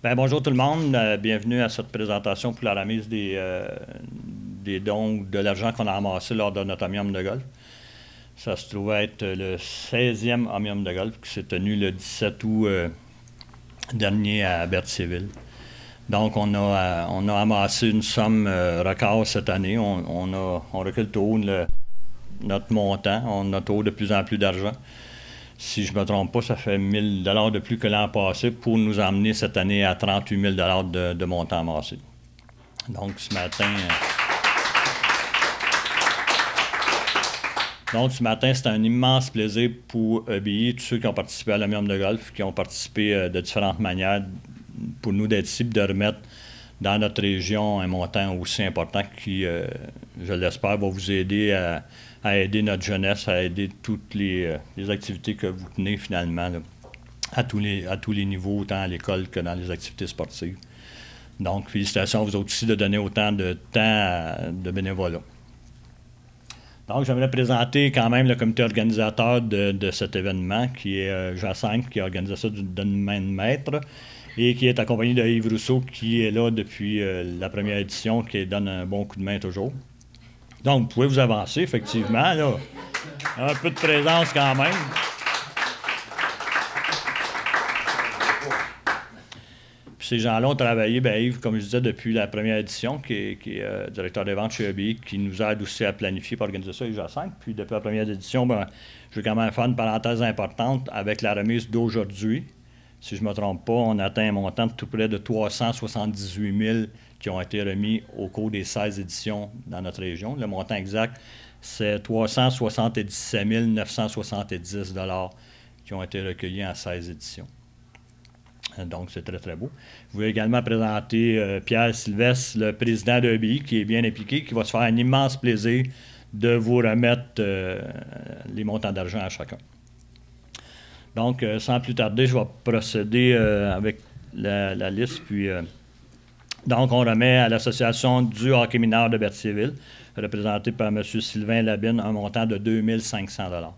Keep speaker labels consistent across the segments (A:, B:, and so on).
A: Bien, bonjour tout le monde. Bienvenue à cette présentation pour la remise des dons ou de l'argent qu'on a amassé lors de notre omnium de golf. Ça se trouvait être le 16e omnium de golf qui s'est tenu le 17 août dernier à Berthierville. Donc, on a amassé une somme record cette année. On recule tôt notre montant. On a tôt de plus en plus d'argent. Si je ne me trompe pas, ça fait 1 000 $ de plus que l'an passé pour nous emmener cette année à 38 000 $ de montant amassé. Donc, ce matin, c'est un immense plaisir pour EBI, tous ceux qui ont participé à l'omnium de golf, qui ont participé de différentes manières, pour nous d'être ici, de remettre dans notre région un montant aussi important qui, je l'espère, va vous aider à aider notre jeunesse, à aider toutes les activités que vous tenez finalement, là, à tous les niveaux, autant à l'école que dans les activités sportives. Donc, félicitations à vous autres aussi de donner autant de temps de bénévolat. Donc, j'aimerais présenter quand même le comité organisateur de cet événement, qui est Jacinthe, qui a organisé ça d'une main de maître, et qui est accompagné de Yves Rousseau, qui est là depuis la première édition, qui donne un bon coup de main toujours. Donc, vous pouvez vous avancer, effectivement, là. Un peu de présence quand même. Puis ces gens-là ont travaillé, bien, Yves, comme je disais, depuis la première édition, qui est directeur des ventes chez EBI, qui nous aide aussi à planifier et organiser ça, Yves Jacinthe. Puis depuis la première édition, ben, je vais quand même faire une parenthèse importante avec la remise d'aujourd'hui. Si je ne me trompe pas, on atteint un montant de tout près de 378 000 qui ont été remis au cours des 16 éditions dans notre région. Le montant exact, c'est 377 970 $ qui ont été recueillis en 16 éditions. Donc, c'est très, très beau. Je voulais également présenter Pierre Sylvestre, le président de EBI, qui est bien impliqué, qui va se faire un immense plaisir de vous remettre les montants d'argent à chacun. Donc, sans plus tarder, je vais procéder avec la liste. Puis, donc, on remet à l'Association du hockey mineur de Berthierville, représentée par M. Sylvain Labine, un montant de 2 500 $.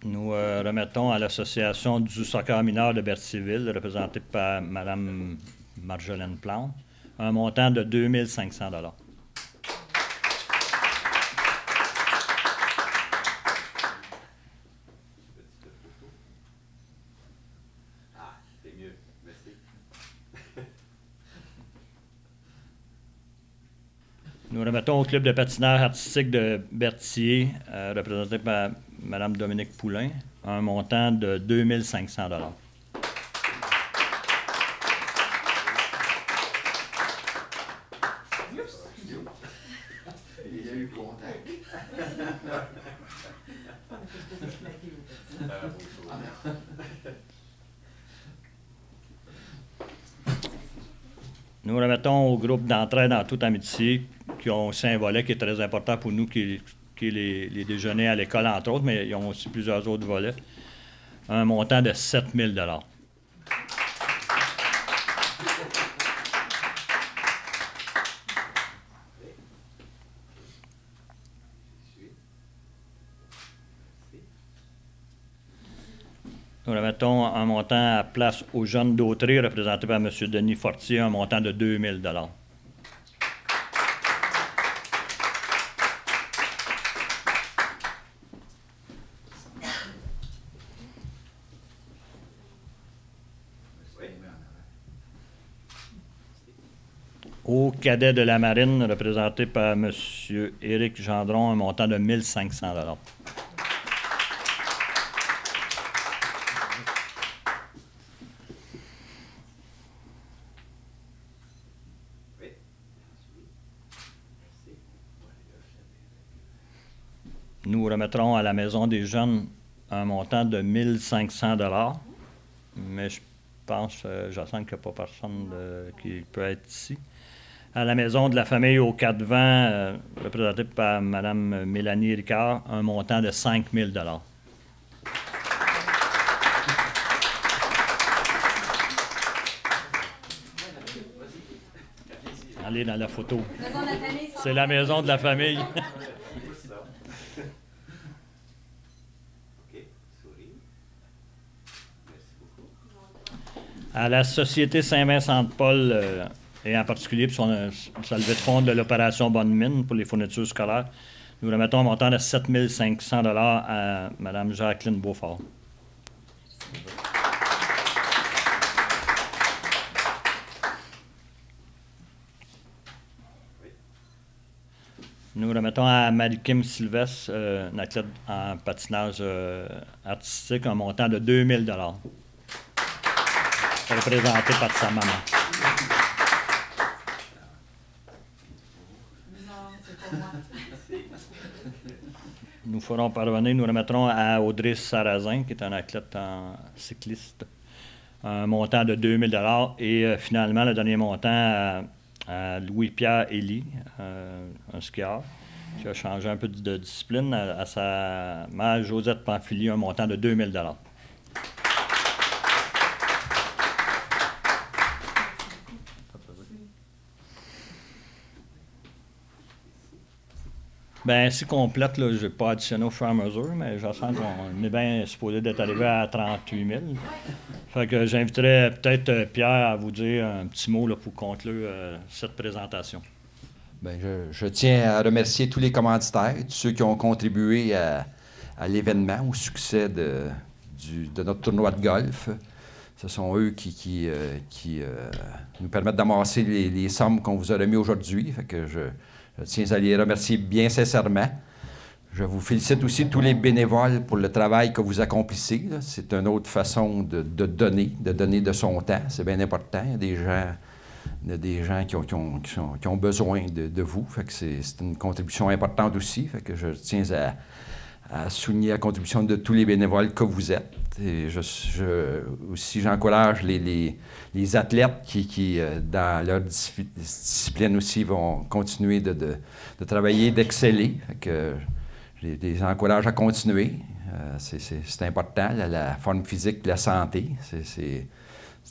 A: Nous remettons à l'Association du soccer mineur de Berthierville, représentée par Mme Marjolaine Plante, un montant de 2 500 $.
B: C'est mieux. Merci.
A: Nous remettons au club de patinage artistique de Berthier, représenté par Mme Dominique Poulain, un montant de 2 500 $.
B: Il y a eu contact.
A: Nous remettons au groupe d'entraide en toute amitié, qui ont aussi un volet qui est très important pour nous, qui est les déjeuners à l'école, entre autres, mais ils ont aussi plusieurs autres volets, un montant de 7 000 $. Nous remettons un montant à place aux jeunes d'Autrey, représenté par M. Denis Fortier, un montant de 2 000 $. Au cadet de la marine, représenté par M. Éric Gendron, un montant de 1 500 $. Nous remettrons à la Maison des jeunes un montant de 1 500 $, mais je pense, j'attends qu'il n'y a pas personne qui peut être ici. À la Maison de la famille aux Quatre Vents, représentée par Mme Mélanie Ricard, un montant de 5 000 $. Allez dans la photo.
C: Maison de la famille.
A: C'est la maison de la famille.
B: OK, souris. Merci beaucoup.
A: À la Société Saint-Vincent-de-Paul, et en particulier pour sa levée de fonds de l'opération Bonne Mine pour les fournitures scolaires, nous remettons un montant de 7 500 $ à Mme Jacqueline Beaufort. Nous remettons à Marie-Kim Sylvestre, une athlète en patinage artistique, un montant de 2 000 $, représenté par sa maman.
C: Non, c'est pour moi.
A: Nous ferons parvenir, nous remettrons à Audrey Sarrazin, qui est un athlète en cycliste, un montant de 2 000 $ et finalement le dernier montant à Louis-Pierre Elie, un skieur, qui a changé un peu de discipline, à sa mère Josette Pamphili, un montant de 2 000 $. Bien, ainsi complète, je n'ai pas additionné au fur et à mesure, mais je sens qu'on est bien supposé d'être arrivé à 38 000. Fait que j'inviterais peut-être Pierre à vous dire un petit mot là, pour conclure cette présentation.
D: Bien, je tiens à remercier tous les commanditaires, tous ceux qui ont contribué à l'événement, au succès de notre tournoi de golf. Ce sont eux qui nous permettent d'amasser les sommes qu'on vous a remis aujourd'hui. Fait que je tiens à les remercier bien sincèrement. Je vous félicite aussi tous les bénévoles pour le travail que vous accomplissez. C'est une autre façon de donner de son temps. C'est bien important. Il y a des gens qui ont besoin de vous. Fait que c'est une contribution importante aussi. Fait que je tiens à souligner la contribution de tous les bénévoles que vous êtes. Et aussi, j'encourage les athlètes qui, dans leur discipline aussi, vont continuer de travailler, d'exceller. Fait que je les encourage à continuer. C'est important, la forme physique, la santé. C'est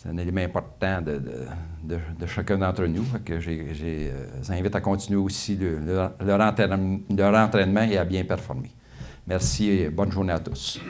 D: un élément important de chacun d'entre nous. Fait que je les invite à continuer aussi leur entraînement et à bien performer. Merci et bonne journée à tous.